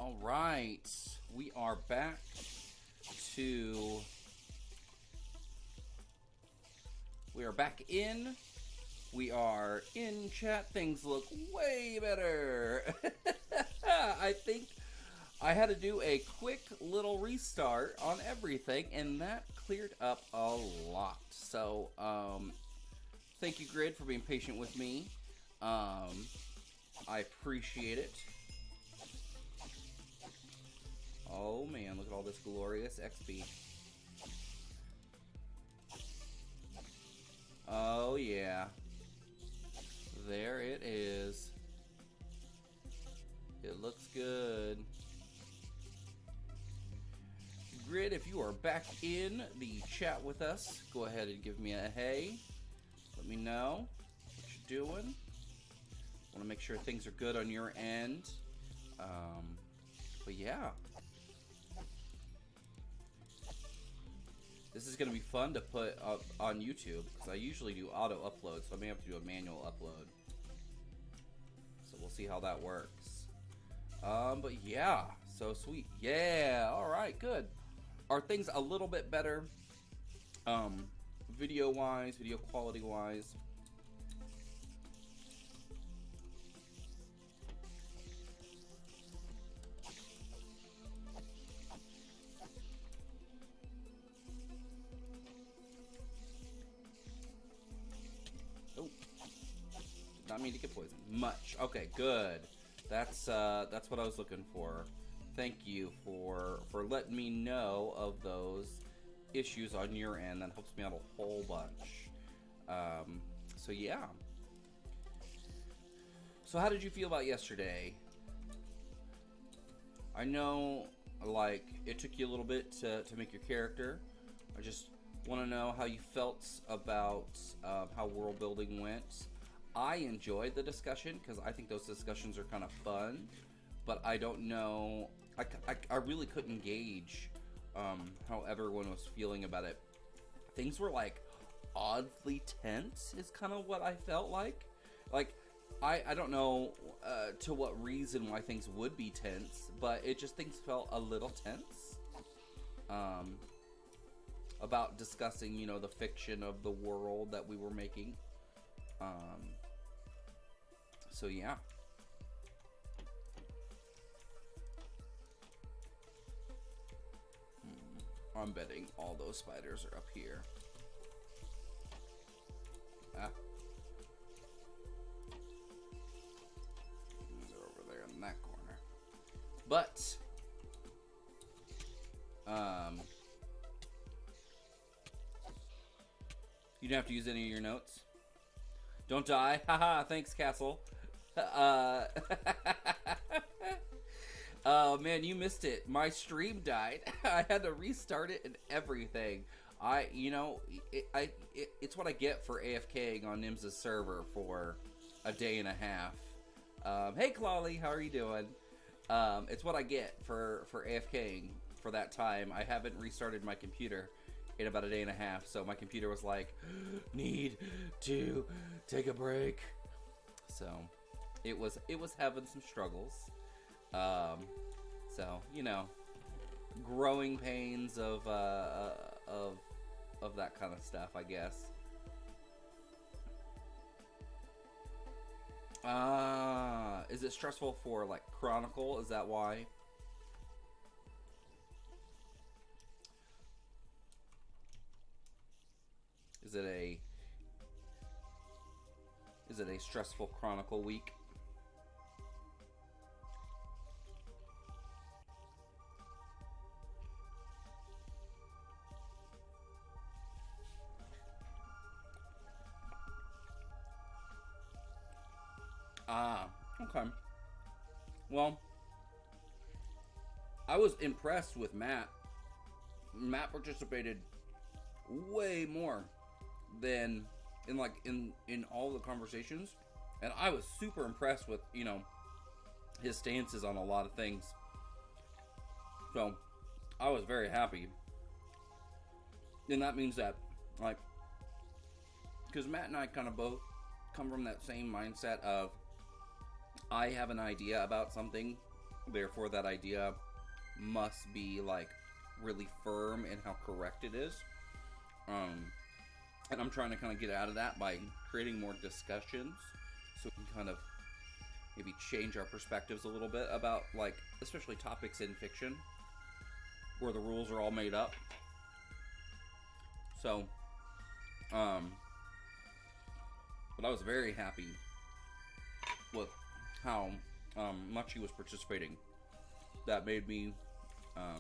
All right, we are back to. We are back in. We are in chat. Things look way better. I think I had to do a quick little restart on everything, and that cleared up a lot. So, thank you, Grid, for being patient with me. I appreciate it. Oh man, look at all this glorious XP. Oh yeah. There it is. It looks good. Grid, if you are back in the chat with us, go ahead and give me a hey. Let me know what you're doing. Want to make sure things are good on your end. But yeah. This is going to be fun to put up on YouTube, because I usually do auto upload, so I may have to do a manual upload. So we'll see how that works. But yeah, so sweet. Yeah, alright, good. Are things a little bit better, video-wise, video quality-wise? Not mean to get poisoned. Much. Okay, good. That's what I was looking for. Thank you for letting me know of those issues on your end. That helps me out a whole bunch. So yeah. So how did you feel about yesterday? I know, like, it took you a little bit to make your character. I just want to know how you felt about how world building went. I enjoyed the discussion because I think those discussions are kind of fun, but I don't know. I really couldn't gauge how everyone was feeling about it. Things were like oddly tense is kind of what I felt like. Like, I don't know to what reason why things would be tense, but things felt a little tense about discussing, you know, the fiction of the world that we were making. So yeah. I'm betting all those spiders are up here. Ah. They're over there in that corner. But you don't have to use any of your notes. Don't die. Haha, thanks, Castle. Oh man, you missed it. My stream died. I had to restart it and everything. It's what I get for AFKing on Nim's server for a day and a half. Hey Clawley, how are you doing? It's what I get for AFKing for that time. I haven't restarted my computer in about a day and a half, so my computer was like, need to take a break. So it was having some struggles. So, you know, growing pains of that kind of stuff, I guess. Is it stressful for like Chronicle? Is that why? Is it a stressful Chronicle week? Okay. Well, I was impressed with Matt. Matt participated way more than in all the conversations, and I was super impressed with, you know, his stances on a lot of things. So I was very happy, and that means that, like, because Matt and I kind of both come from that same mindset of, I have an idea about something Therefore, that idea must be like really firm in how correct it is. Um, and I'm trying to kind of get out of that by creating more discussions, so we can kind of maybe change our perspectives a little bit about, like, especially topics in fiction where the rules are all made up. So, but I was very happy with how much he was participating. That made me, I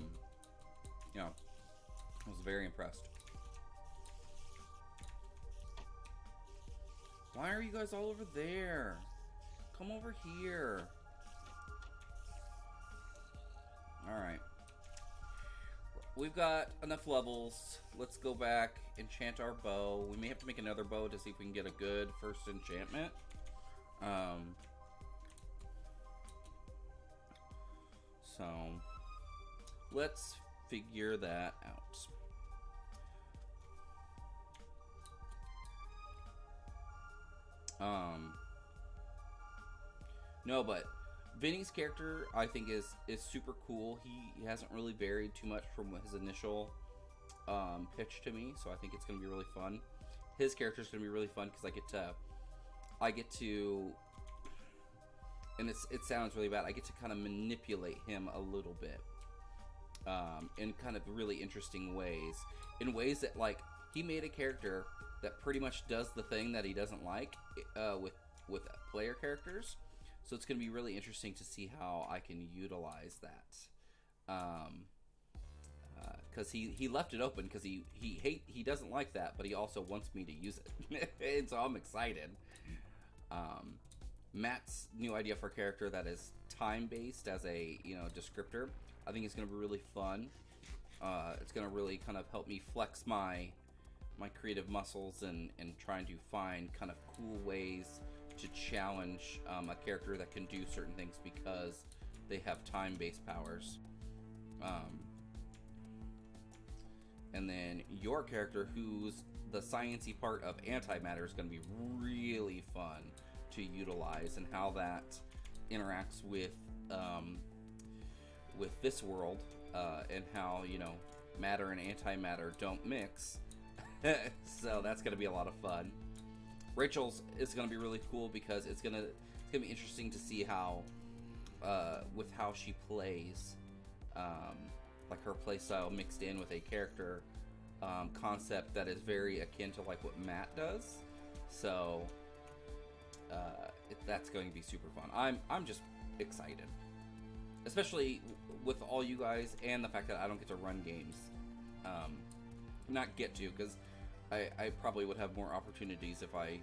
was very impressed. Why are you guys all over there? Come over here. Alright. We've got enough levels. Let's go back, enchant our bow. We may have to make another bow to see if we can get a good first enchantment. So, let's figure that out. No, but Vinny's character, I think, is super cool. He hasn't really varied too much from his initial pitch to me, so I think it's going to be really fun. His character is going to be really fun because I get to, and it sounds really bad, I get to kind of manipulate him a little bit in kind of really interesting ways. In ways that, like, he made a character that pretty much does the thing that he doesn't like with player characters. So it's going to be really interesting to see how I can utilize that. Because he left it open because he doesn't like that, but he also wants me to use it. And so I'm excited. Matt's new idea for a character that is time-based as a descriptor, I think it's going to be really fun. It's going to really kind of help me flex my creative muscles and trying to find kind of cool ways to challenge a character that can do certain things because they have time-based powers. And then your character, who's the sciencey part of antimatter, is going to be really fun to utilize, and how that interacts with this world, and how matter and antimatter don't mix. So that's going to be a lot of fun. Rachel's is going to be really cool because it's going to be interesting to see how with how she plays, like her play style mixed in with a character concept that is very akin to like what Matt does. So that's going to be super fun. I'm just excited, especially with all you guys and the fact that I don't get to run games. Not get to, because I probably would have more opportunities if I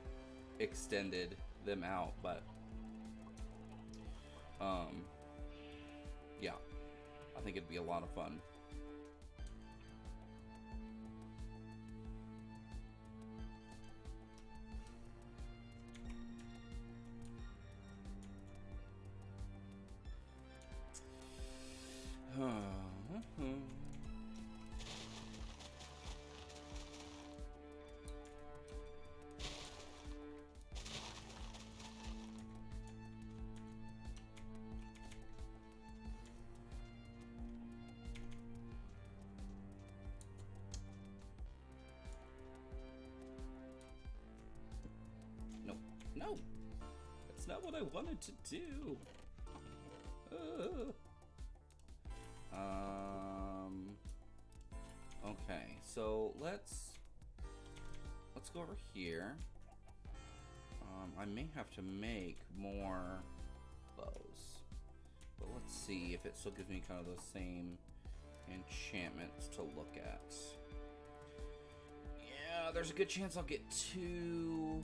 extended them out, but yeah, I think it'd be a lot of fun. No, that's not what I wanted to do. Okay, so let's go over here. I may have to make more bows, but let's see if it still gives me kind of the same enchantments to look at. Yeah, there's a good chance I'll get 2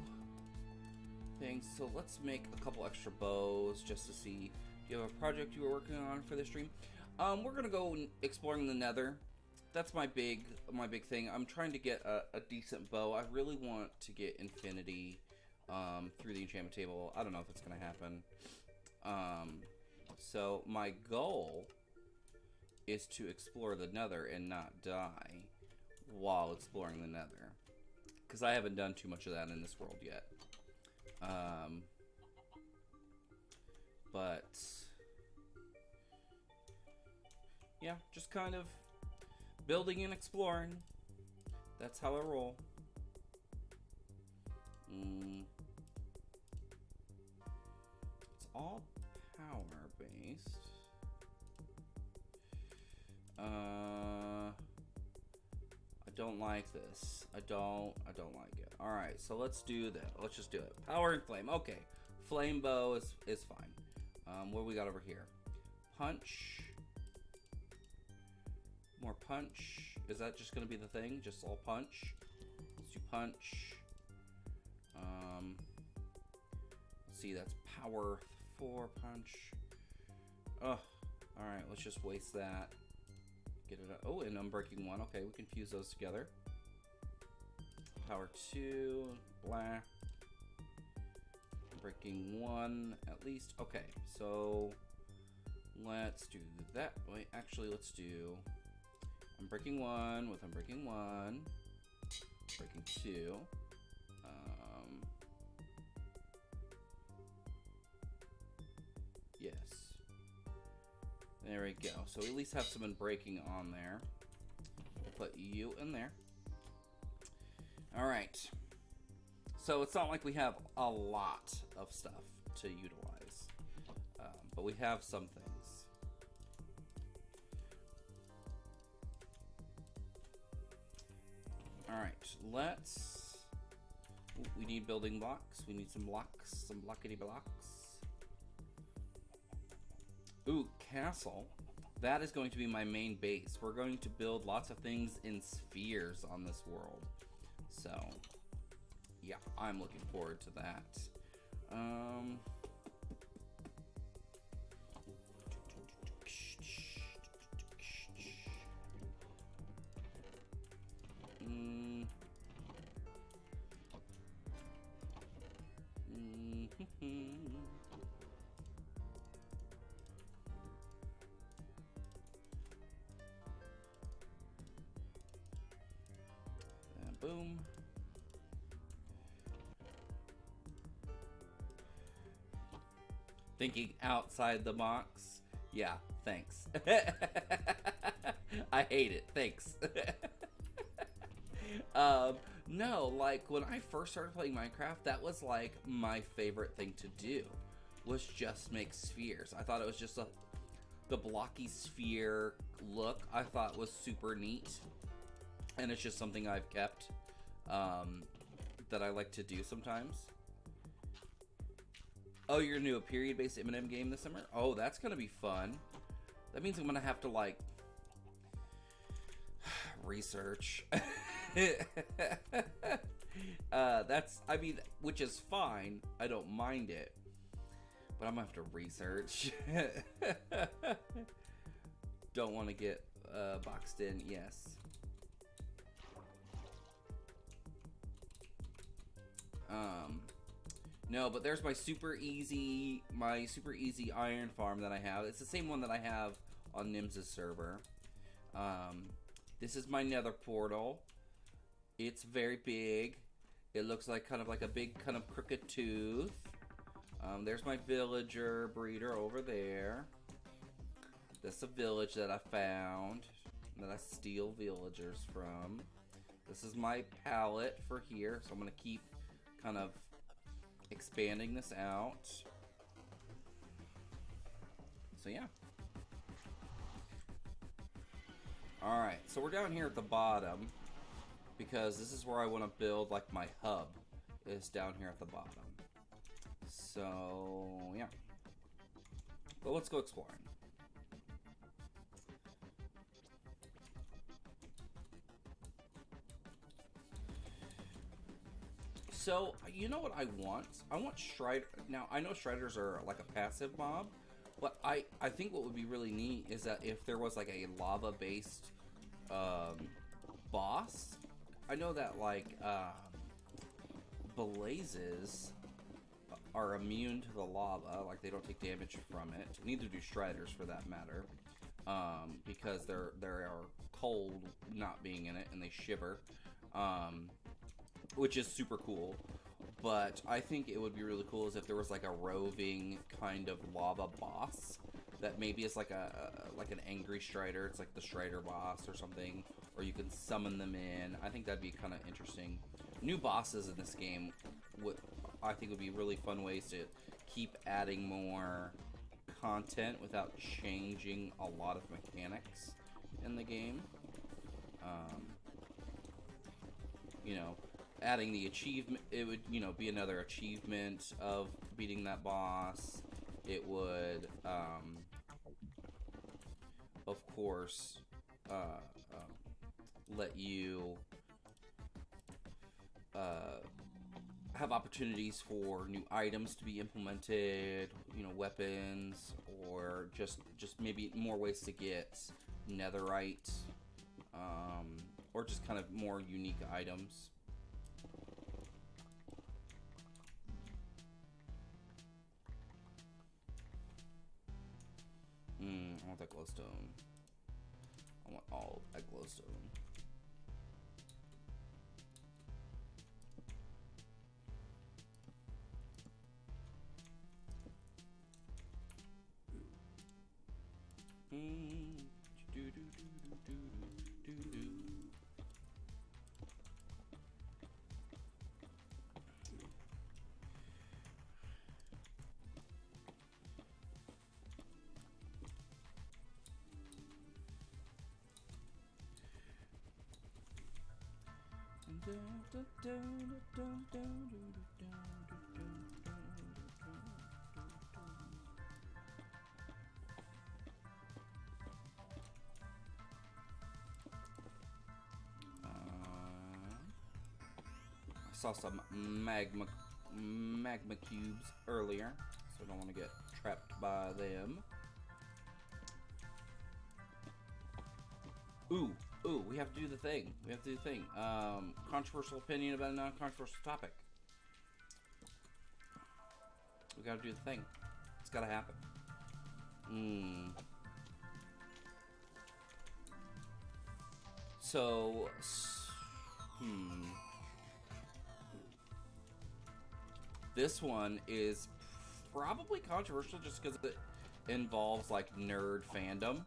things, so let's make a couple extra bows just to see. Do you have a project you were working on for this stream? We're gonna go exploring the Nether. That's my big thing. I'm trying to get a decent bow. I really want to get infinity through the enchantment table. I don't know if it's gonna happen. So my goal is to explore the Nether and not die while exploring the Nether, because I haven't done too much of that in this world yet. But yeah, just kind of building and exploring. That's how I roll. It's all power based. I don't like this. I don't like it. All right, so let's do that. Let's just do it. Power and flame. Okay, flame bow is fine. What do we got over here? Punch. More punch. Is that just gonna be the thing? Just all punch? Let's do punch. Let's see, that's power 4 punch. Oh, all right. Let's just waste that. Get it. Oh, and unbreaking 1. Okay, we can fuse those together. Power 2. Blah. Breaking 1 at least. Okay, so let's do that. Wait, actually, let's do unbreaking 1 with unbreaking 1. Breaking 2. Yes. There we go. So we at least have some unbreaking on there. We'll put you in there. All right. So it's not like we have a lot of stuff to utilize, but we have some things. All right, let's. Ooh, we need building blocks. We need some blocks, some blockety blocks. Ooh, castle. That is going to be my main base. We're going to build lots of things in spheres on this world. So, yeah, I'm looking forward to that. Boom. Thinking outside the box. Yeah, thanks. I hate it. Thanks. No, like when I first started playing Minecraft, that was like my favorite thing to do, was just make spheres. I thought it was just the blocky sphere look I thought was super neat. And it's just something I've kept, that I like to do sometimes. Oh, you're gonna do a period-based M&M game this summer? Oh, that's gonna be fun. That means I'm gonna have to, like, research. I mean, which is fine. I don't mind it. But I'm gonna have to research. Don't want to get boxed in, yes. No, but there's my super easy iron farm that I have. It's the same one that I have on Nim's server. This is my nether portal. It's very big. It looks like kind of like a big kind of crooked tooth. There's my villager breeder over there. That's a village that I found, that I steal villagers from. This is my pallet for here, so I'm gonna keep kind of expanding this out. So yeah. Alright, so we're down here at the bottom because this is where I want to build like my hub, is down here at the bottom. So yeah. But let's go exploring. So, you know what I want? I want Strider. Now, I know Striders are like a passive mob, but I think what would be really neat is that if there was like a lava-based boss. I know that like blazes are immune to the lava, like they don't take damage from it. Neither do Striders for that matter, because they are cold not being in it and they shiver. Which is super cool, but I think it would be really cool is if there was like a roving kind of lava boss that maybe is like like an angry Strider. It's like the Strider boss or something, or you can summon them in. I think that'd be kind of interesting. New bosses in this game I think would be really fun ways to keep adding more content without changing a lot of mechanics in the game. You know, adding the achievement, it would, you know, be another achievement of beating that boss. It would, of course, let you have opportunities for new items to be implemented, you know, weapons, or just maybe more ways to get netherite, or just kind of more unique items. I want that glowstone. I want all of that glowstone. I saw some magma cubes earlier, so I don't want to get trapped by them. Ooh, we have to do the thing. Controversial opinion about a non-controversial topic. We gotta do the thing. It's gotta happen. So, this one is probably controversial just because it involves like nerd fandom.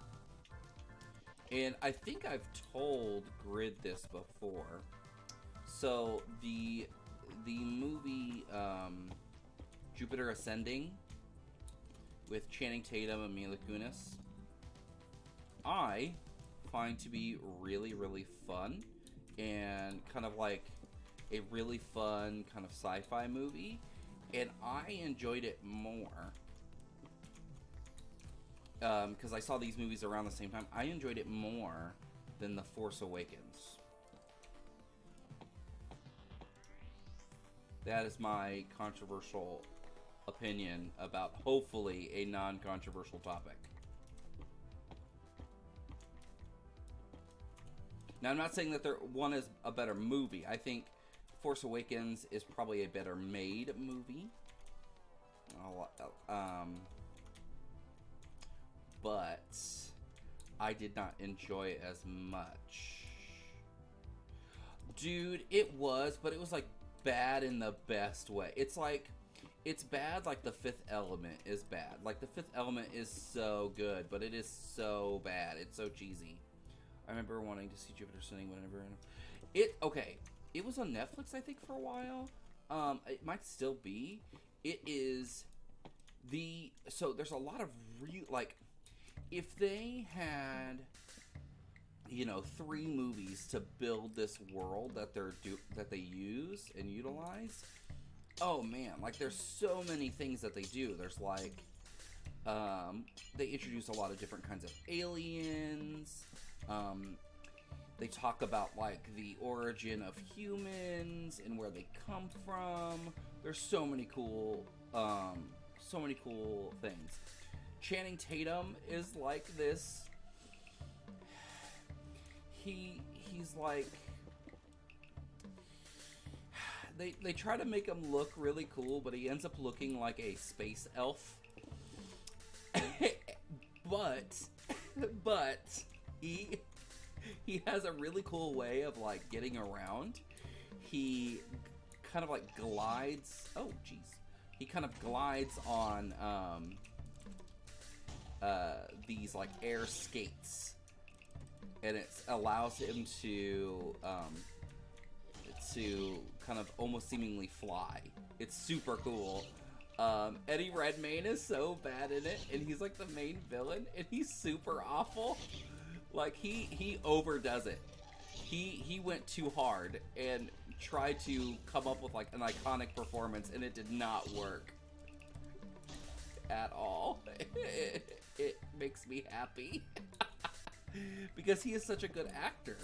And I think I've told Grid this before. So the movie Jupiter Ascending with Channing Tatum and Mila Kunis, I find to be really, really fun and kind of like a really fun kind of sci-fi movie, and I enjoyed it more because I saw these movies around the same time. I enjoyed it more than The Force Awakens. That is my controversial opinion about hopefully a non-controversial topic. Now, I'm not saying that one is a better movie. I think Force Awakens is probably a better made movie. But I did not enjoy it as much. Dude, it was, but it was like bad in the best way. It's like, it's bad like The Fifth Element is bad. Like The Fifth Element is so good, but it is so bad. It's so cheesy. I remember wanting to see Jupiter Ascending whenever. It was on Netflix, I think, for a while. It might still be. It is so there's a lot of if they had, 3 movies to build this world that they use and utilize. Oh man, like there's so many things that they do. There's like, they introduce a lot of different kinds of aliens. They talk about like the origin of humans and where they come from. There's so many cool things. Channing Tatum is like this. He's like, they try to make him look really cool, but he ends up looking like a space elf. but he has a really cool way of like getting around. He kind of like glides. Oh, jeez. He kind of glides on these like air skates, and it allows him to kind of almost seemingly fly. It's super cool. Eddie Redmayne is so bad in it, and he's like the main villain, and he's super awful. Like he overdoes it. He went too hard and tried to come up with like an iconic performance, and it did not work at all. It makes me happy because he is such a good actor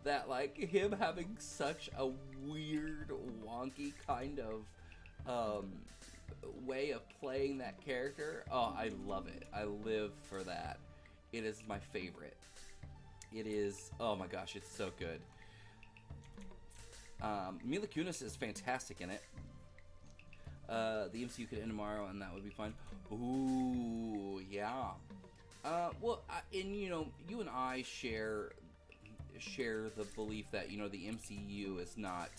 that like him having such a weird, wonky kind of way of playing that character. Oh, I love it. I live for that. It is my favorite. It is, oh my gosh, it's so good. Mila Kunis is fantastic in it. The MCU could end tomorrow, and that would be fine. Ooh, yeah. Well, and you know, you and I share the belief that, you know, the MCU is not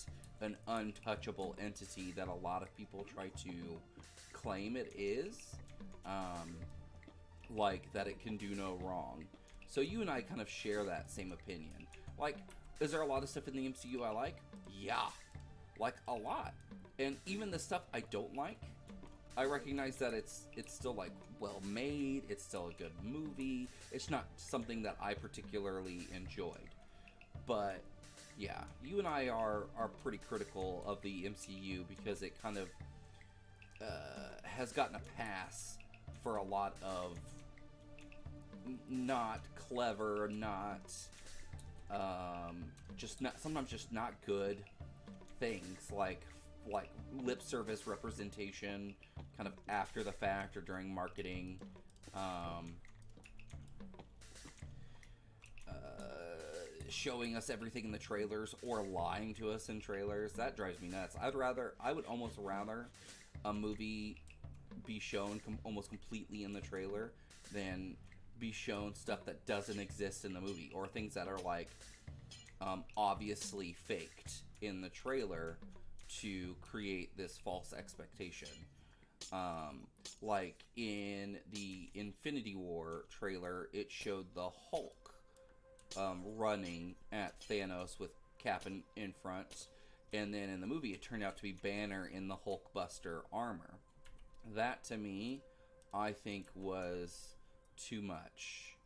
an untouchable entity that a lot of people try to claim it is. Like, that it can do no wrong. So you and I kind of share that same opinion. Like, is there a lot of stuff in the MCU I like? Yeah. Like, a lot. And even the stuff I don't like, I recognize that it's still, like, well made. It's still a good movie. It's not something that I particularly enjoyed. But, yeah, you and I are pretty critical of the MCU because it kind of has gotten a pass for a lot of not clever, sometimes just not good things, like lip service representation kind of after the fact or during marketing, showing us everything in the trailers or lying to us in trailers. That drives me nuts. I would almost rather a movie be shown almost completely in the trailer than be shown stuff that doesn't exist in the movie, or things that are like obviously faked in the trailer to create this false expectation. Like in the Infinity War trailer, it showed the Hulk running at Thanos with Cap in front, and then in the movie it turned out to be Banner in the Hulkbuster armor. That, to me, I think was too much.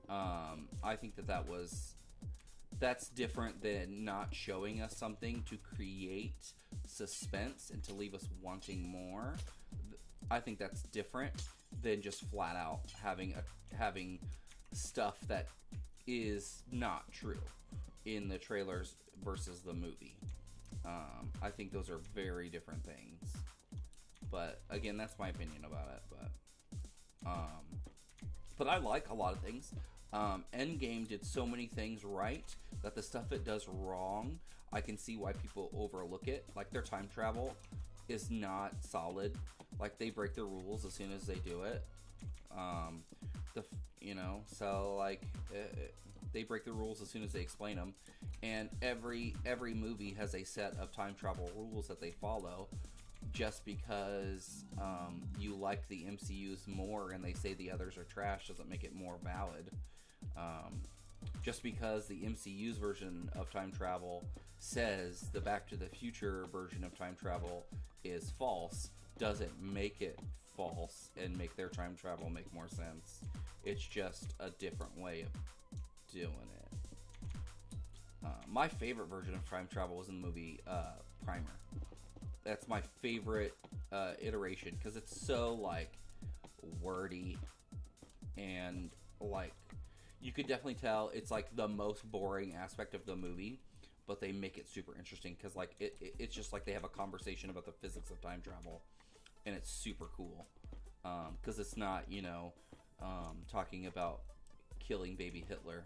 I think that's different than not showing us something to create suspense and to leave us wanting more. I think that's different than just flat out having stuff that is not true in the trailers versus the movie. I think those are very different things. But again, that's my opinion about it. But I like a lot of things. Endgame did so many things right that the stuff it does wrong, I can see why people overlook it. Like, their time travel is not solid. Like, they break the rules as soon as they do it. So like they break the rules as soon as they explain them. And every movie has a set of time travel rules that they follow. Just because you like the MCU's more and they say the others are trash doesn't make it more valid. Just because the MCU's version of time travel says the Back to the Future version of time travel is false doesn't make it false and make their time travel make more sense. It's just a different way of doing it. My favorite version of time travel was in the movie Primer. That's my favorite iteration because it's so like wordy and like you could definitely tell it's like the most boring aspect of the movie, but they make it super interesting because like it's just like they have a conversation about the physics of time travel, and it's super cool because it's not talking about killing baby Hitler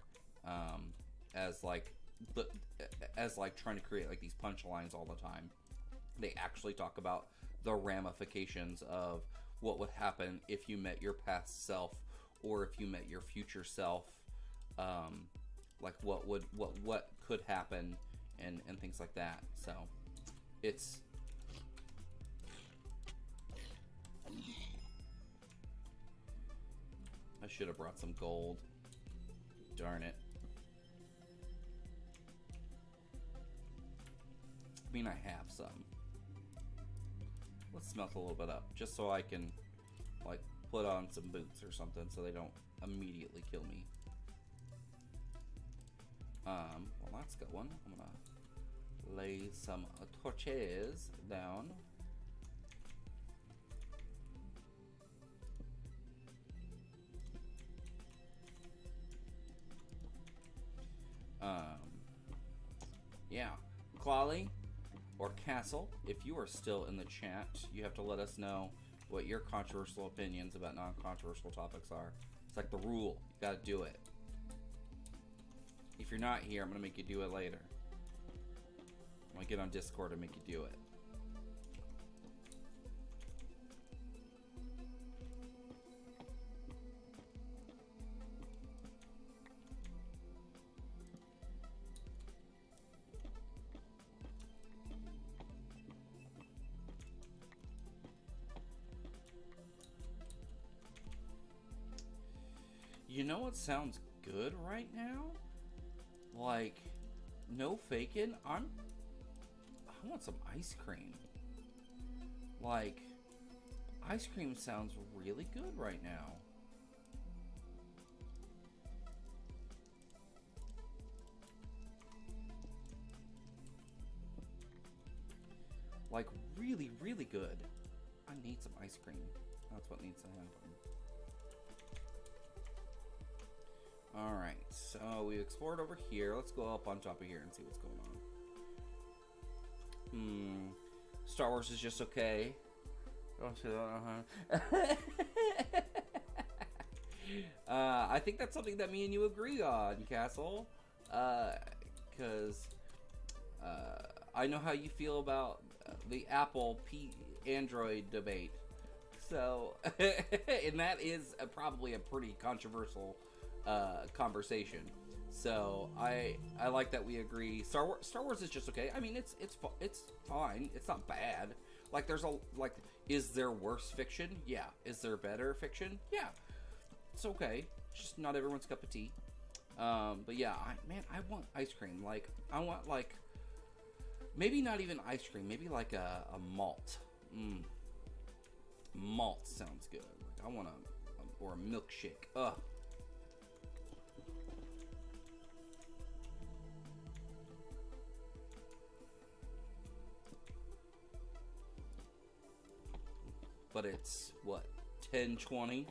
as like trying to create like these punchlines all the time. They actually talk about the ramifications of what would happen if you met your past self or if you met your future self. Like what could happen and things like that. So it's I should have brought some gold. Darn it. I mean, I have some. Let's smelt a little bit up, just so I can, like, put on some boots or something so they don't immediately kill me. Well, that's a good one. I'm gonna lay some torches down. Yeah. Clawley or Castle, if you are still in the chat, you have to let us know what your controversial opinions about non-controversial topics are. It's like the rule. You gotta do it. If you're not here, I'm gonna make you do it later. I'm gonna get on Discord and make you do it. You know what sounds good right now? Like, no faking. I want some ice cream. Like, ice cream sounds really good right now. Like, really, really good. I need some ice cream. That's what needs to happen. Alright, so we explored over here. Let's go up on top of here and see what's going on. Star Wars is just okay. Don't say that, I think that's something that me and you agree on, Castle. Because I know how you feel about the Apple Android debate. So, and that is probably a pretty controversial conversation. So I like that we agree. Star Wars is just okay. I mean, it's fine. It's not bad. Like, there's is there worse fiction? Yeah. Is there better fiction? Yeah. It's okay. It's just not everyone's cup of tea. But yeah, I want ice cream. Like, I want, like, maybe not even ice cream. Maybe like a malt. Malt sounds good. Like, I want or a milkshake. Ugh. But it's what, 10-20?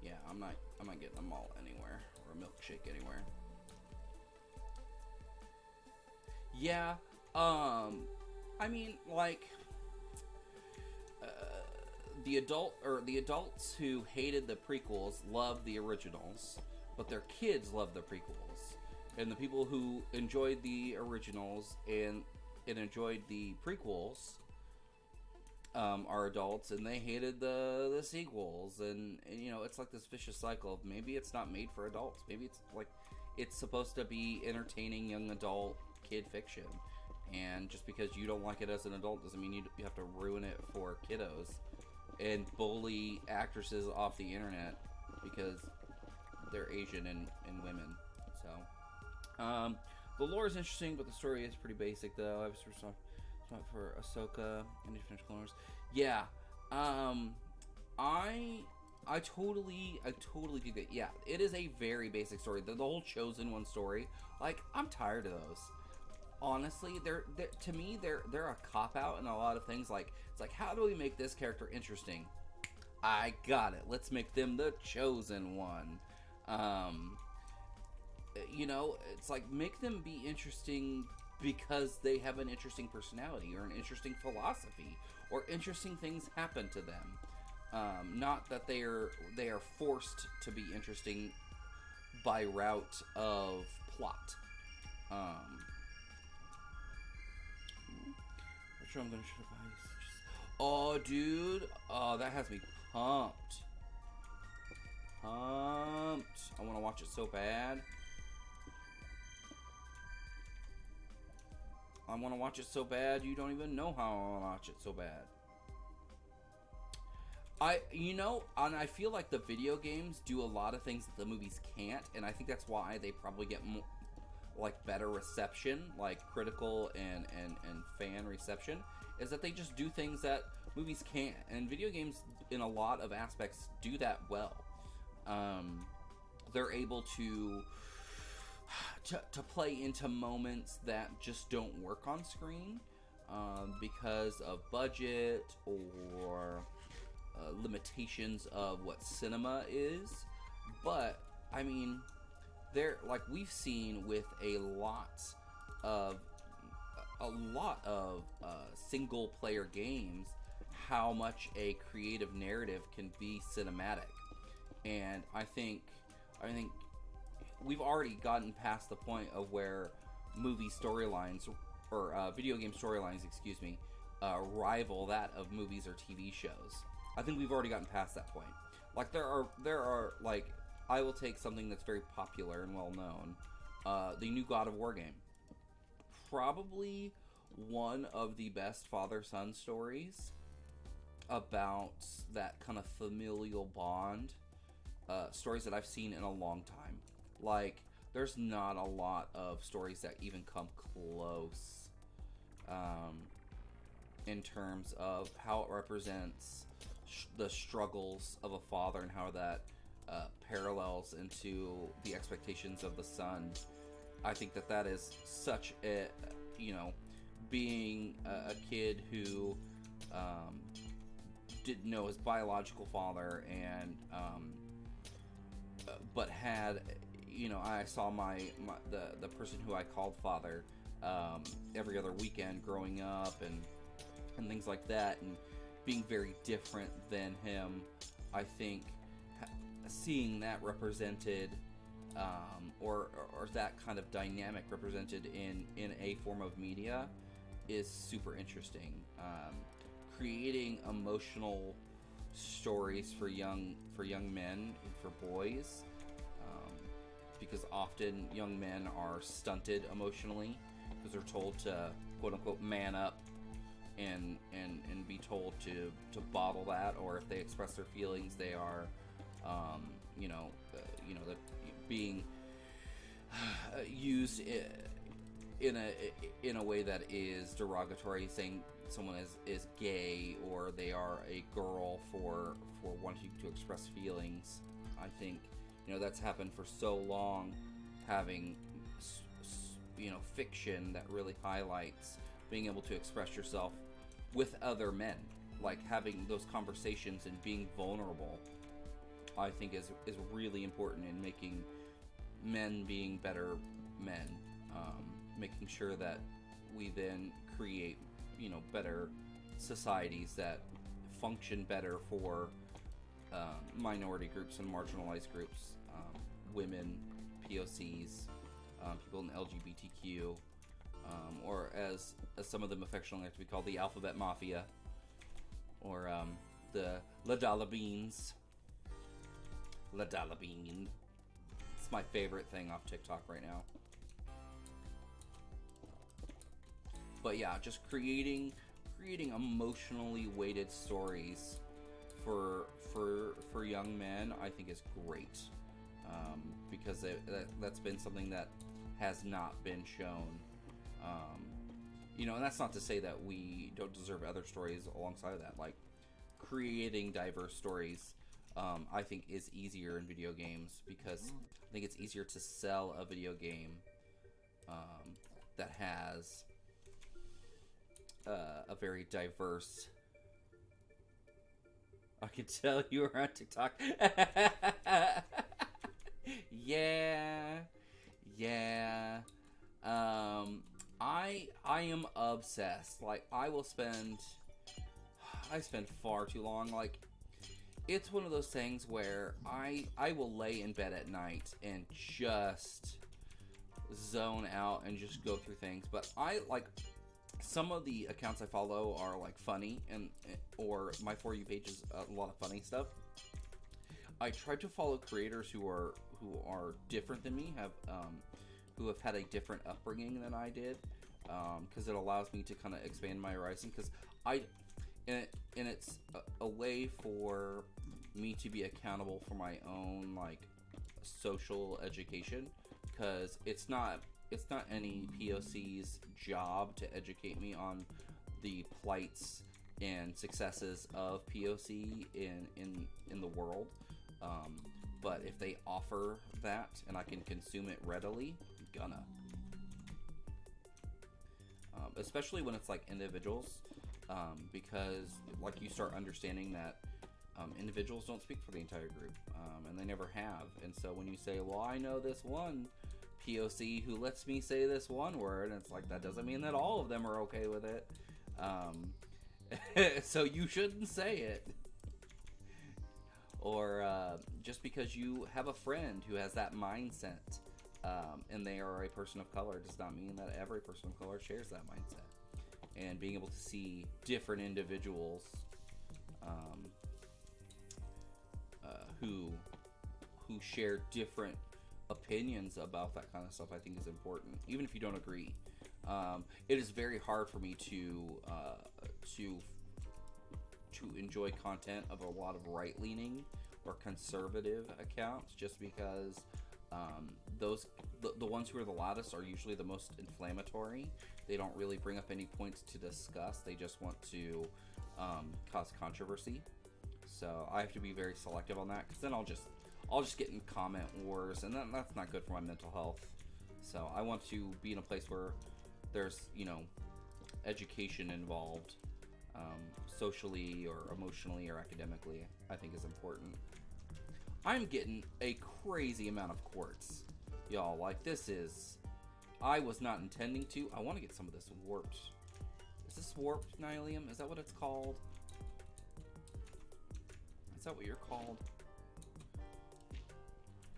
Yeah, I'm not getting a malt anywhere or a milkshake anywhere. Yeah, I mean, like, the adults who hated the prequels loved the originals, but their kids loved the prequels, and the people who enjoyed the originals and enjoyed the prequels are adults, and they hated the sequels, and you know, it's like this vicious cycle of maybe it's not made for adults. Maybe it's like it's supposed to be entertaining young adult kid fiction, and just because you don't like it as an adult doesn't mean you have to ruin it for kiddos and bully actresses off the internet because they're Asian and women. So the lore is interesting, but the story is pretty basic, though. I was not for Ahsoka and the French Clone Wars. Yeah, I totally do that. Yeah, it is a very basic story. The whole Chosen One story, like, I'm tired of those. Honestly, they're to me they're a cop out in a lot of things. Like, it's like, how do we make this character interesting? I got it. Let's make them the Chosen One. You know, it's like, make them be interesting because they have an interesting personality or an interesting philosophy or interesting things happen to them. Not that they are forced to be interesting by route of plot. Sure, I'm gonna shoot ice. Oh, dude. Oh, that has me pumped. I want to watch it so bad. I want to watch it so bad, you don't even know how I want to watch it so bad. And I feel like the video games do a lot of things that the movies can't, and I think that's why they probably get more, like, better reception, like critical and fan reception, is that they just do things that movies can't, and video games in a lot of aspects do that well. They're able to play into moments that just don't work on screen because of budget or limitations of what cinema is. But I mean, like we've seen with a lot of single player games, how much a creative narrative can be cinematic. And I think we've already gotten past the point of where movie storylines or video game storylines, excuse me, rival that of movies or TV shows. I think we've already gotten past that point. Like there are like, I will take something that's very popular and well known, the new God of War game. Probably one of the best father-son stories about that kind of familial bond, stories that I've seen in a long time. Like, there's not a lot of stories that even come close in terms of how it represents the struggles of a father and how that parallels into the expectations of the son. I think that is such a, being a kid who didn't know his biological father and but had, I saw the person who I called father every other weekend growing up and things like that, and being very different than him. I think seeing that represented or that kind of dynamic represented in a form of media is super interesting. Creating emotional stories for young men and for boys, because often young men are stunted emotionally because they're told to quote unquote man up and be told to bottle that, or if they express their feelings, they are that being used in a way that is derogatory, saying someone is gay or they are a girl for wanting to express feelings. I think that's happened for so long, having fiction that really highlights being able to express yourself with other men, like having those conversations and being vulnerable, I think is really important in making men being better men, making sure that we then create better societies that function better for minority groups and marginalized groups, women, POCs, people in the LGBTQ, or as some of them affectionately like to be called, the Alphabet Mafia, or the La Dollar Beans. La Dollar Bean. It's my favorite thing off TikTok right now. But yeah, just creating emotionally weighted stories for young men, I think is great, because that's been something that has not been shown. And that's not to say that we don't deserve other stories alongside of that. Like, creating diverse stories, I think is easier in video games, because I think it's easier to sell a video game that has a very diverse. I can tell you were on TikTok. Yeah. I am obsessed. Like, I spend far too long. Like, it's one of those things where I will lay in bed at night and just zone out and just go through things. But I like, some of the accounts I follow are like funny, or my For You page is a lot of funny stuff. I try to follow creators who are different than me, who have had a different upbringing than I did, because it allows me to kind of expand my horizon. Because and it's a way for me to be accountable for my own like social education, because it's not any POC's job to educate me on the plights and successes of POC in the world. But if they offer that and I can consume it readily, I'm gonna. Especially when it's like individuals, because like you start understanding that individuals don't speak for the entire group, and they never have. And so when you say, well, I know this one POC who lets me say this one word, and it's like, that doesn't mean that all of them are okay with it. So you shouldn't say it. Or just because you have a friend who has that mindset, and they are a person of color, does not mean that every person of color shares that mindset. And being able to see different individuals who share different opinions about that kind of stuff, I think is important, even if you don't agree. It is very hard for me to enjoy content of a lot of right-leaning or conservative accounts, just because the ones who are the loudest are usually the most inflammatory. They don't really bring up any points to discuss. They just want to cause controversy. So I have to be very selective on that, because then I'll just get in comment wars, and that's not good for my mental health. So I want to be in a place where there's, education involved, socially or emotionally or academically, I think is important. I'm getting a crazy amount of quartz, y'all. Like, I was not intending to. I want to get some of this warped. Is this warped nylium? Is that what it's called? Is that what you're called?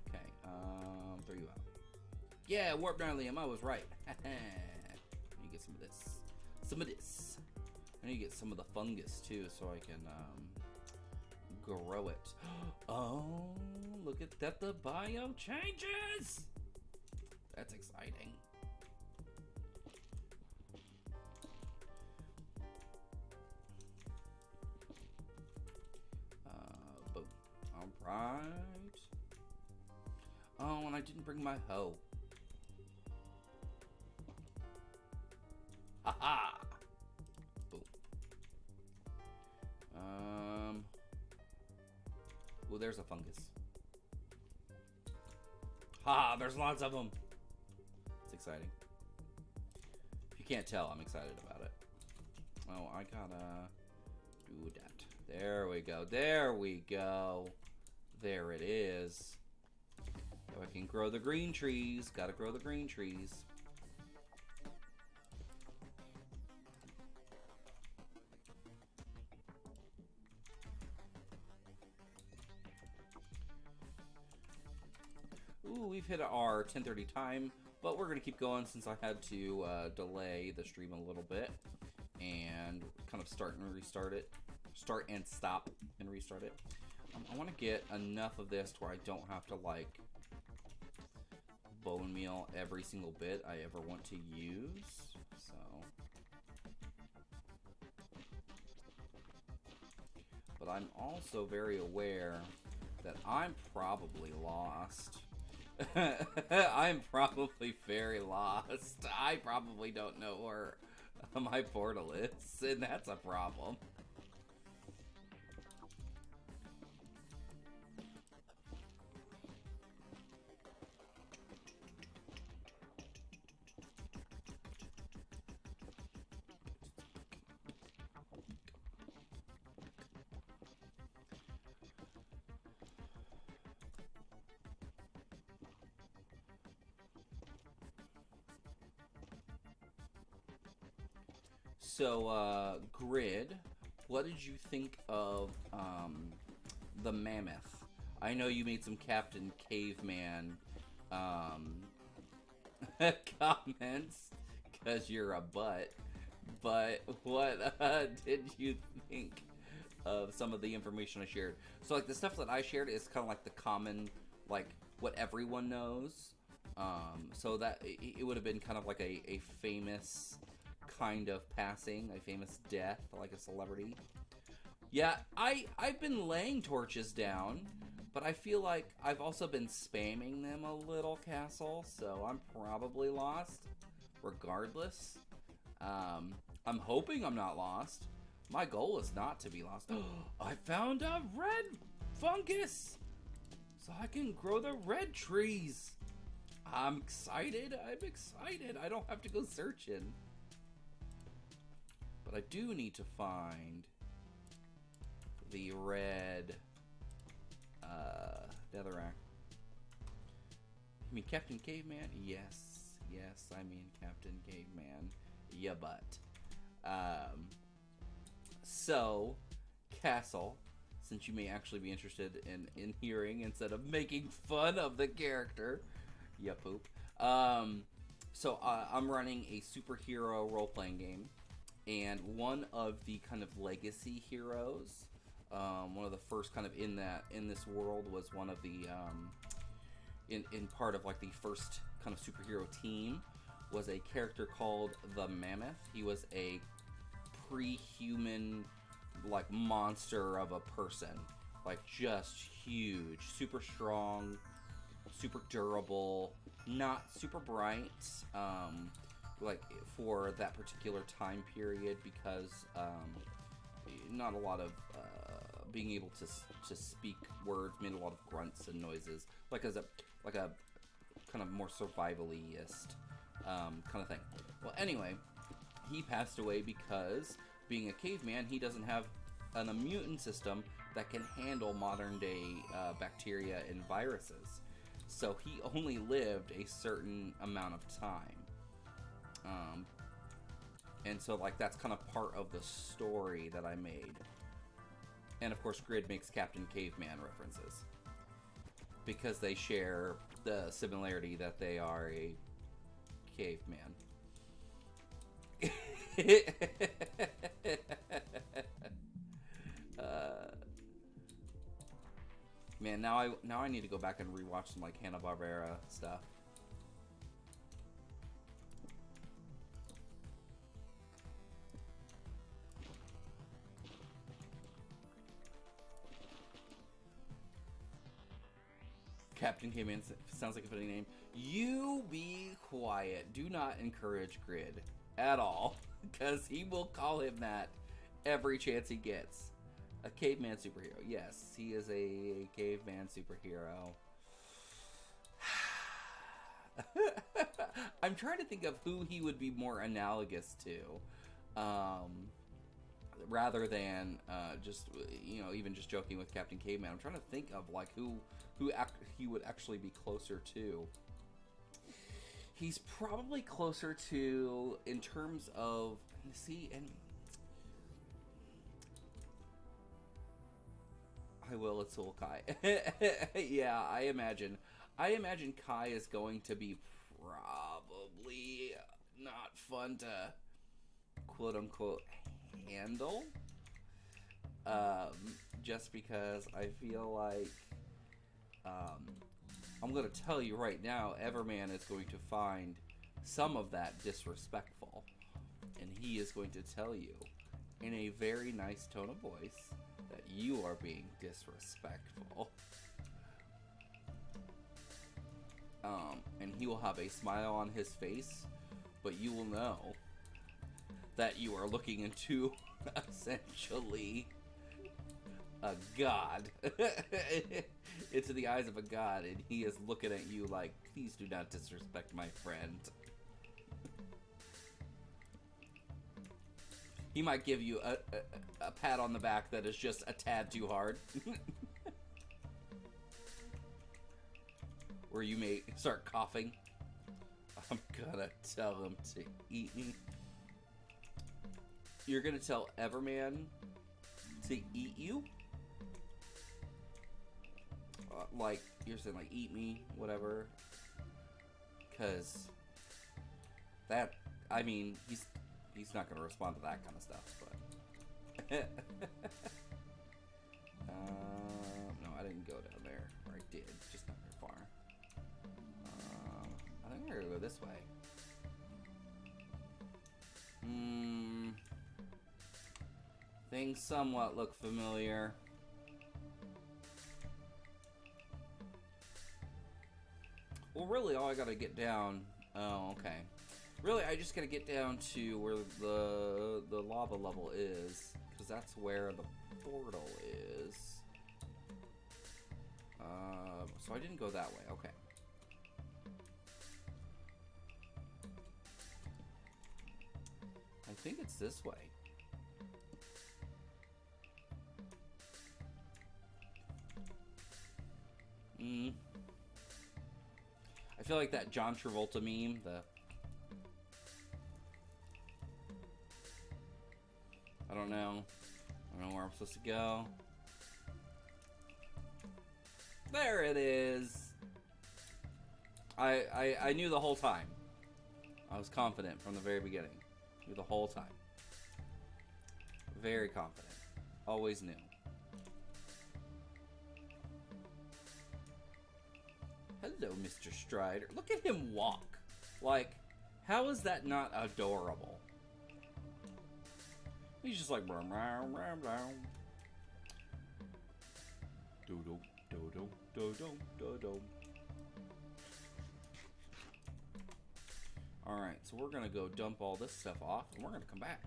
Okay, throw you out. Yeah, warped nylium, I was right. Let me get some of this. I need to get some of the fungus too, so I can grow it. Oh, look at that, the biome changes! That's exciting. Boom. Alright. Oh, and I didn't bring my hoe. Haha! Boom. Oh, there's a fungus. Ha! There's lots of them. It's exciting. If you can't tell, I'm excited about it. Oh, I gotta do that. There we go. There we go. There it is. So I can grow the green trees. Gotta grow the green trees. Ooh, we've hit our 10:30 time, but we're gonna keep going since I had to delay the stream a little bit and kind of start and stop and restart it. I want to get enough of this to where I don't have to like bone meal every single bit I ever want to use. So, but I'm also very aware that I'm probably lost. I'm probably very lost. I probably don't know where my portal is, and that's a problem. So, Grid, what did you think of the mammoth? I know you made some Captain Caveman comments because you're a butt, but what did you think of some of the information I shared? So, like, the stuff that I shared is kind of like the common, like, what everyone knows. So that it would have been kind of like a famous kind of passing, a famous death, like a celebrity. Yeah, I've been laying torches down, but I feel like I've also been spamming them a little, Castle, so I'm probably lost, regardless. I'm hoping I'm not lost. My goal is not to be lost. I found a red fungus, so I can grow the red trees. I'm excited. I don't have to go searching. But I do need to find the red netherrack. You mean Captain Caveman? Yes, I mean Captain Caveman. Yeah, but. So, Castle, since you may actually be interested in hearing instead of making fun of the character. Yeah, poop. So, I'm running a superhero role-playing game. And one of the kind of legacy heroes, one of the first kind of in this world was one of the in part of like the first kind of superhero team was a character called the Mammoth. He was a pre-human like monster of a person, like just huge, super strong, super durable, not super bright. Like for that particular time period, because not a lot of being able to speak words, made a lot of grunts and noises, like a kind of more survivalist kind of thing. Well, anyway, he passed away because being a caveman, he doesn't have an immune system that can handle modern day bacteria and viruses. So he only lived a certain amount of time. And so like that's kind of part of the story that I made. And of course Grid makes Captain Caveman references because they share the similarity that they are a caveman. Man, now I need to go back and rewatch some like Hanna-Barbera stuff. Captain Caveman sounds like a funny name. You be quiet. Do not encourage Grid at all, because he will call him that every chance he gets. A caveman superhero. Yes, he is a caveman superhero. I'm trying to think of who he would be more analogous to. Rather than just, even just joking with Captain Caveman. I'm trying to think of like who he would actually be closer to. He's probably closer to, in terms of, I will, it's Soul Kai. Yeah, I imagine Kai is going to be probably not fun to quote unquote handle. Just because I feel like I'm going to tell you right now, Everman is going to find some of that disrespectful. And he is going to tell you in a very nice tone of voice that you are being disrespectful. And he will have a smile on his face, but you will know that you are looking into essentially a god. Into the eyes of a god, and he is looking at you like, please do not disrespect my friend. He might give you a pat on the back that is just a tad too hard. Where you may start coughing. I'm gonna tell him to eat me. You're gonna tell Everman to eat you? Like, you're saying, like, eat me, whatever. Because that, I mean, he's not going to respond to that kind of stuff, but... No, I didn't go down there. Or I did, just not very far. I think we're going to go this way. things somewhat look familiar. Well, really, all I gotta get down... Oh, okay. Really, I just gotta get down to where the lava level is, because that's where the portal is. So I didn't go that way. Okay. I think it's this way. I feel like that John Travolta meme, I don't know where I'm supposed to go. There it is. I knew the whole time. I was confident from the very beginning. Knew the whole time. Very confident. Always knew. Hello, Mr. Strider. Look at him walk. Like, how is that not adorable? He's just like... Do-do, do-do, do-do, do-do. Alright, so we're gonna go dump all this stuff off, and we're gonna come back.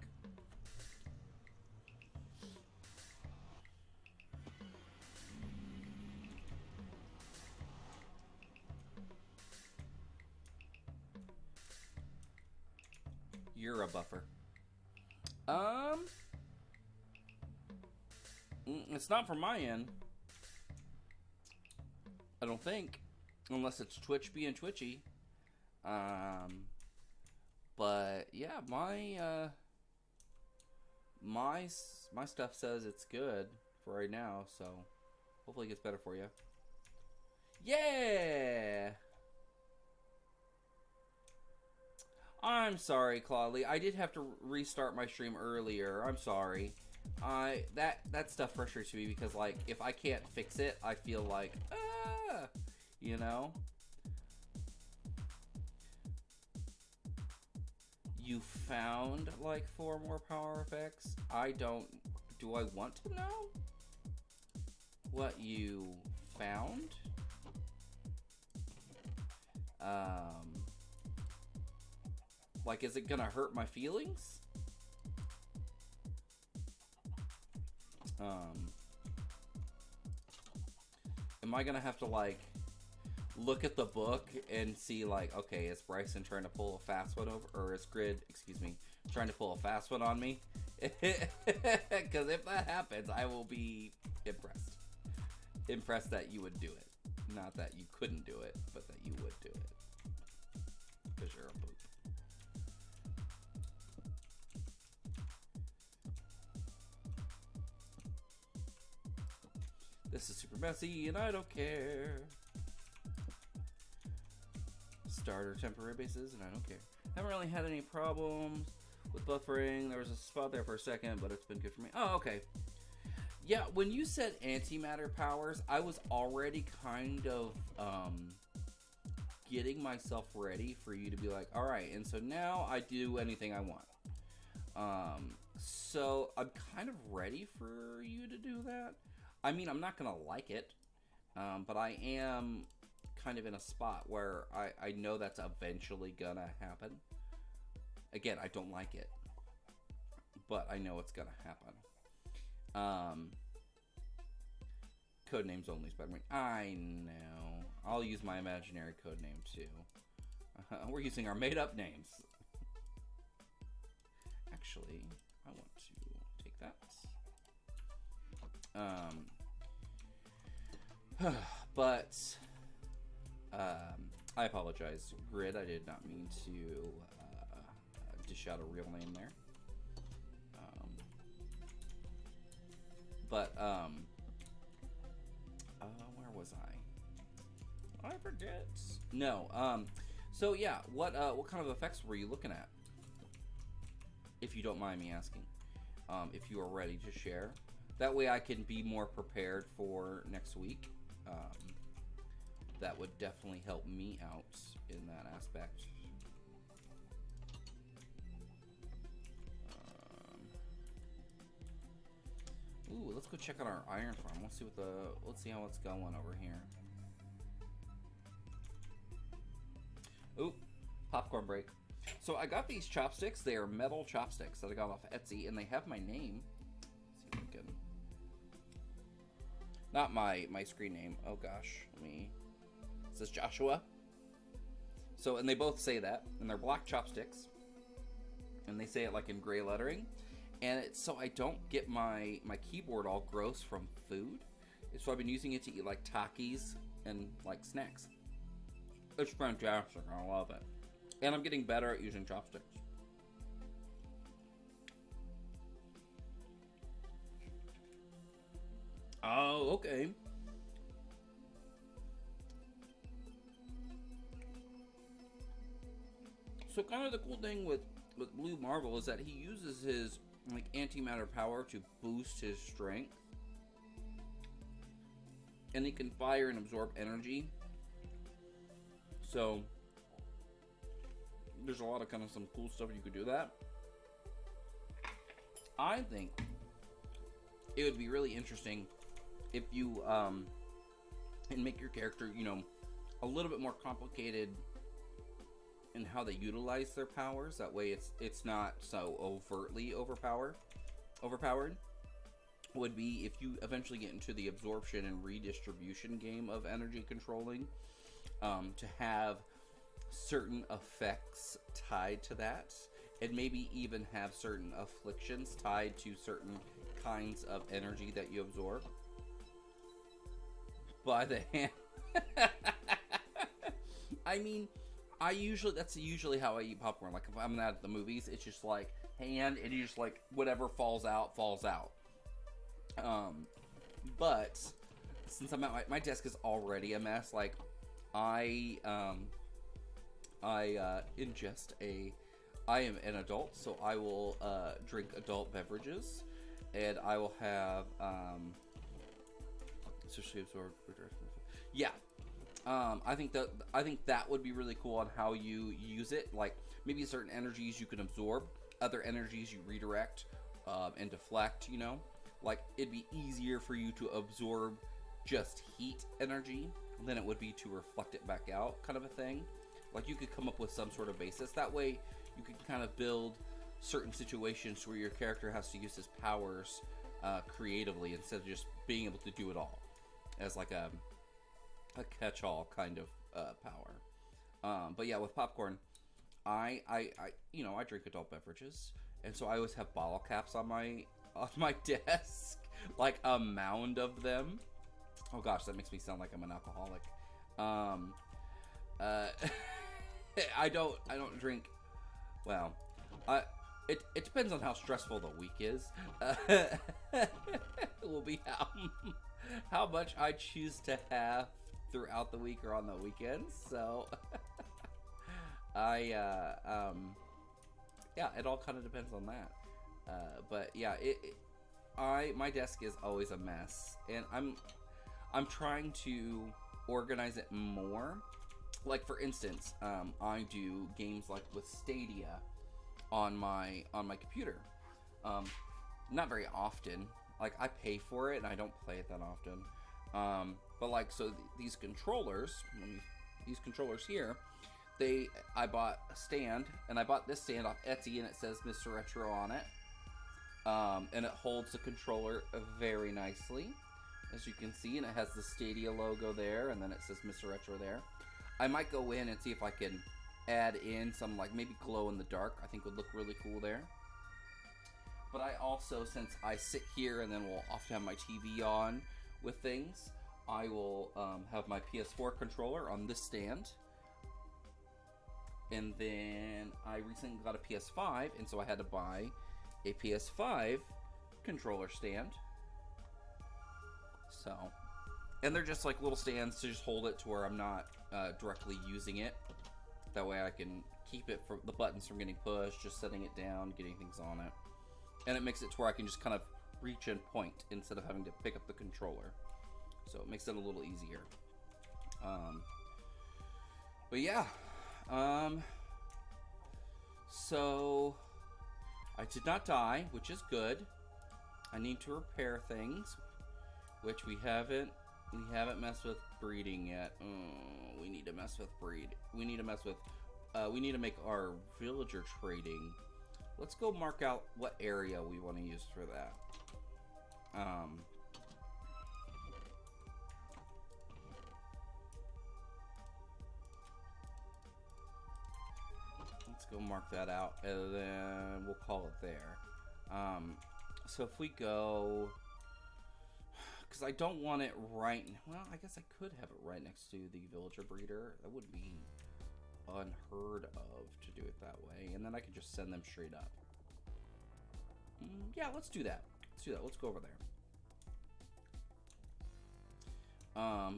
You're a buffer. It's not from my end. I don't think. Unless it's Twitch being twitchy. But yeah, my stuff says it's good for right now, so hopefully it gets better for you. Yeah! I'm sorry, Claudley. I did have to restart my stream earlier. I'm sorry. That stuff frustrates me because, like, if I can't fix it, I feel like, you know? You found, like, 4 more power effects? Do I want to know what you found? Like, is it gonna hurt my feelings? Am I gonna have to, like, look at the book and see, like, okay, is Bryson trying to pull a fast one over, or is Grid, excuse me, trying to pull a fast one on me? Because if that happens, I will be impressed. Impressed that you would do it. Not that you couldn't do it, but that you would do it. Because you're a poop. This is super messy, and I don't care. Starter temporary bases, and I don't care. Haven't really had any problems with buffering. There was a spot there for a second, but it's been good for me. Oh, okay. Yeah, when you said antimatter powers, I was already kind of getting myself ready for you to be like, all right, and so now I do anything I want. So I'm kind of ready for you to do that. I mean, I'm not gonna like it, but I am kind of in a spot where I know that's eventually gonna happen. Again, I don't like it, but I know it's gonna happen. Code names only, Spider-Man. I know. I'll use my imaginary code name too. We're using our made-up names. Actually, I want to take that. But I apologize, Grid. I did not mean to dish out a real name there. Where was I? I forget. No. So yeah, what kind of effects were you looking at? If you don't mind me asking, if you are ready to share, that way I can be more prepared for next week. That would definitely help me out in that aspect. Ooh, let's go check out our iron farm. Let's see how it's going over here. Ooh, popcorn break. So I got these chopsticks. They are metal chopsticks that I got off Etsy, and they have my name. Let's see if we can. Not my screen name. Oh gosh, it says Joshua. So, and they both say that, and they're black chopsticks, and they say it like in gray lettering, and it's so I don't get my keyboard all gross from food. So I've been using it to eat like Takis and like snacks. It's fantastic. I love it. And I'm getting better at using chopsticks. Oh, okay. So kind of the cool thing with Blue Marvel is that he uses his like antimatter power to boost his strength. And he can fire and absorb energy. So there's a lot of kind of some cool stuff you could do that. I think it would be really interesting if you and make your character, you know, a little bit more complicated in how they utilize their powers. That way it's not so overtly overpowered. Would be if you eventually get into the absorption and redistribution game of energy controlling, to have certain effects tied to that, and maybe even have certain afflictions tied to certain kinds of energy that you absorb. By the hand. I mean, that's usually how I eat popcorn. Like if I'm at the movies, it's just like hand, and you just like whatever falls out, falls out. But since I'm at my desk is already a mess. Like I am an adult, so I will drink adult beverages, and I will have yeah. I think that would be really cool on how you use it. Like maybe certain energies you can absorb, other energies you redirect and deflect. You know, like it'd be easier for you to absorb just heat energy than it would be to reflect it back out, kind of a thing. Like you could come up with some sort of basis. That way you can kind of build certain situations where your character has to use his powers creatively instead of just being able to do it all as like a catch-all kind of power. But yeah, with popcorn, I drink adult beverages, and so I always have bottle caps on my desk, like a mound of them. Oh gosh, that makes me sound like I'm an alcoholic. I don't drink. Well, it depends on how stressful the week is. It will be how much I choose to have throughout the week or on the weekends. So yeah, it all kind of depends on that. But yeah, my desk is always a mess, and I'm trying to organize it more. Like for instance, I do games like with Stadia on my computer. Not very often. Like I pay for it and I don't play it that often. But like so these controllers here, I bought a stand, and I bought this stand off Etsy, and it says Mr. Retro on it. And it holds the controller very nicely, as you can see, and it has the Stadia logo there, and then it says Mr. Retro there. I might go in and see if I can add in some like maybe glow in the dark. I think would look really cool there. But I also, since I sit here and then will often have my TV on with things, I will have my PS4 controller on this stand. And then I recently got a PS5, and so I had to buy a PS5 controller stand. So, and they're just like little stands to just hold it to where I'm not directly using it. That way I can keep it from the buttons from getting pushed, just setting it down, getting things on it. And it makes it to where I can just kind of reach and point instead of having to pick up the controller. So it makes it a little easier. But yeah. So I did not die, which is good. I need to repair things, which we haven't messed with breeding yet. We need to mess with breed. We need to mess with. We need to make our villager trading. Let's go mark out what area we want to use for that. Let's go mark that out, and then we'll call it there. So if we go, because I don't want it right. Well, I guess I could have it right next to the villager breeder. That would be unheard of to do it that way, and then I could just send them straight up. Yeah, let's do that. Let's do that. Let's go over there.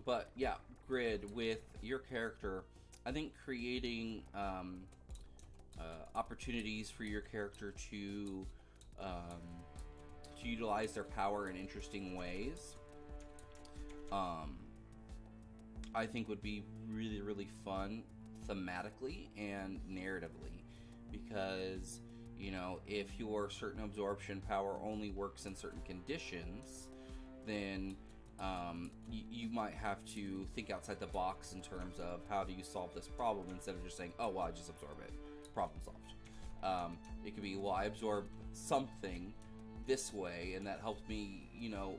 But yeah, grid with your character. I think creating opportunities for your character to utilize their power in interesting ways, I think would be really, really fun thematically and narratively, because, you know, if your certain absorption power only works in certain conditions, then you might have to think outside the box in terms of how do you solve this problem, instead of just saying, oh, well, I just absorb it, problem solved. It could be, well, I absorb something this way, and that helps me, you know,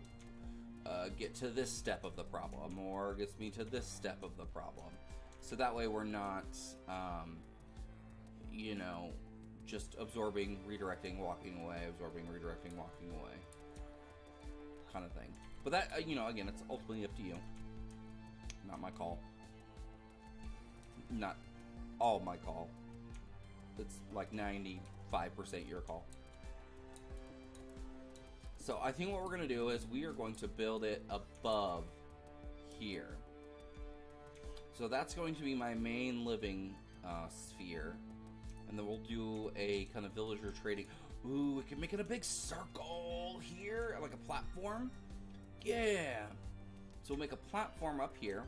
get to this step of the problem, or gets me to this step of the problem. So that way we're not, you know, just absorbing, redirecting, walking away, absorbing, redirecting, walking away, kind of thing. But that, you know, again, it's ultimately up to you. Not my call. Not all my call. It's like 95% your call. So I think what we're going to do is we are going to build it above here. So that's going to be my main living sphere. And then we'll do a kind of villager trading. Ooh, we can make it a big circle here, like a platform. Yeah. So we'll make a platform up here.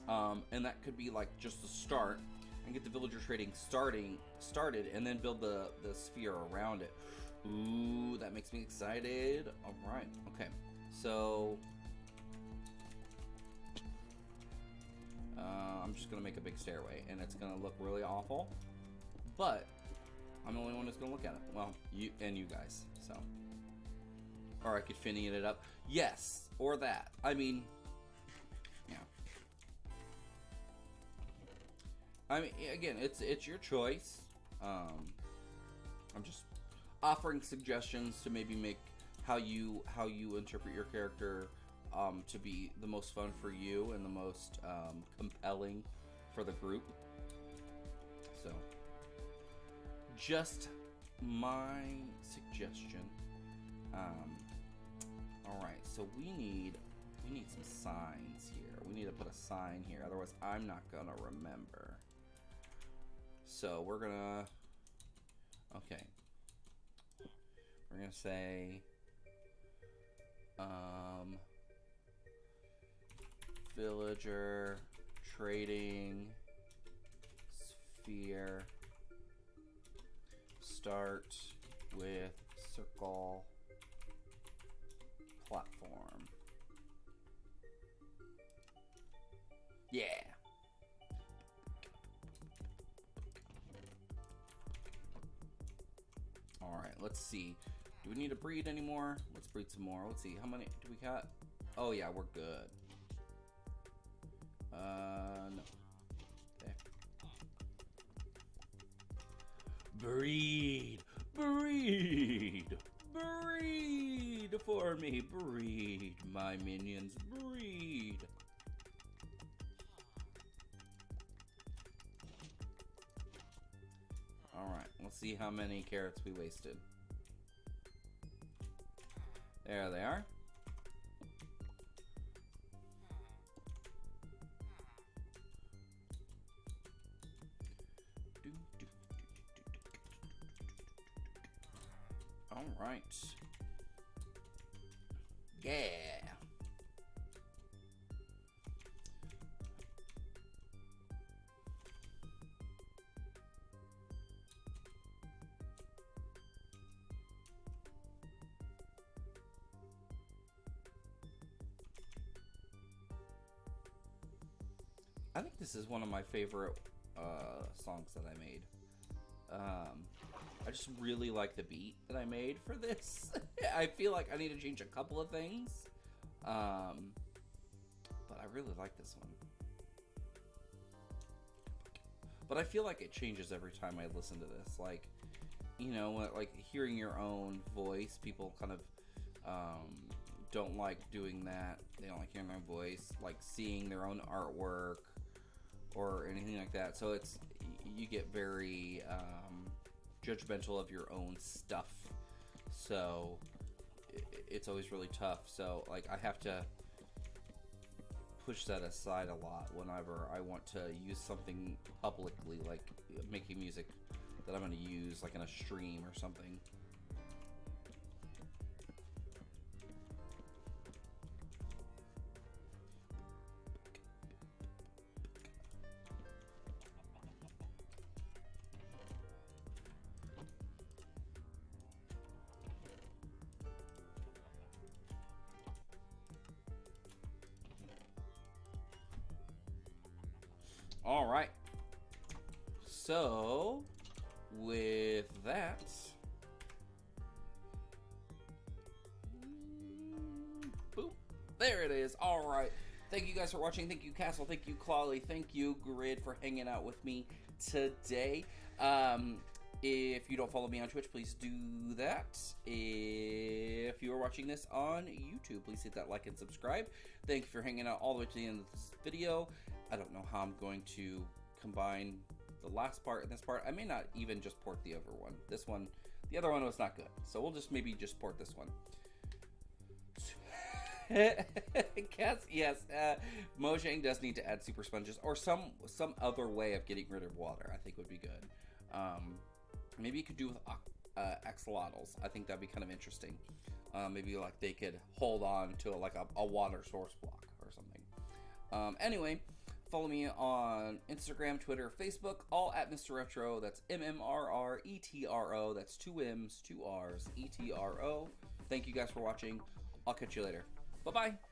And that could be like just the start. And get the villager trading started, and then build the sphere around it. Ooh, that makes me excited. All right. Okay. So I'm just gonna make a big stairway, and it's gonna look really awful, but I'm the only one who's gonna look at it. Well, you and you guys. So, or I could finny it up. Yes, or that. I mean, yeah. I mean, again, it's your choice. I'm just offering suggestions to maybe make how you interpret your character to be the most fun for you and the most compelling for the group. So, just my suggestion. All right, so we need some signs here. We need to put a sign here, otherwise I'm not gonna remember. So we're gonna, okay. We're gonna say, villager trading sphere, start with circle platform. Yeah. All right, let's see. Do we need to breed anymore? Let's breed some more. Let's see. How many do we got? Oh, yeah, we're good. No. Okay. Breed! Breed! Breed for me! Breed, my minions. Breed! Alright, let's see how many carrots we wasted. There they are. All right. Yeah. I think this is one of my favorite songs that I made. I just really like the beat that I made for this. I feel like I need to change a couple of things, but I really like this one. But I feel like it changes every time I listen to this. Like, you know, like hearing your own voice, people kind of don't like doing that. They don't like hearing their own voice, like seeing their own artwork or anything like that. So you get very judgmental of your own stuff. So it's always really tough. So like I have to push that aside a lot whenever I want to use something publicly, like making music that I'm going to use like in a stream or something. All right. So, with that, boop, there it is. All right. Thank you guys for watching. Thank you, Castle. Thank you, Clawley. Thank you, Grid, for hanging out with me today. If you don't follow me on Twitch, please do that. If you are watching this on YouTube, please hit that like and subscribe. Thank you for hanging out all the way to the end of this video. I don't know how I'm going to combine the last part and this part. I may not even just port the other one. This one, the other one was not good. So we'll just maybe just port this one. Yes, Mojang does need to add super sponges or some other way of getting rid of water. I think would be good. Maybe you could do with axolotls. I think that'd be kind of interesting. Maybe like they could hold on to like a water source block or something. Anyway, follow me on Instagram, Twitter, Facebook, all at Mr. Retro. That's MMRRETRO. That's 2 M's, 2 R's, ETRO. Thank you guys for watching. I'll catch you later. Bye-bye.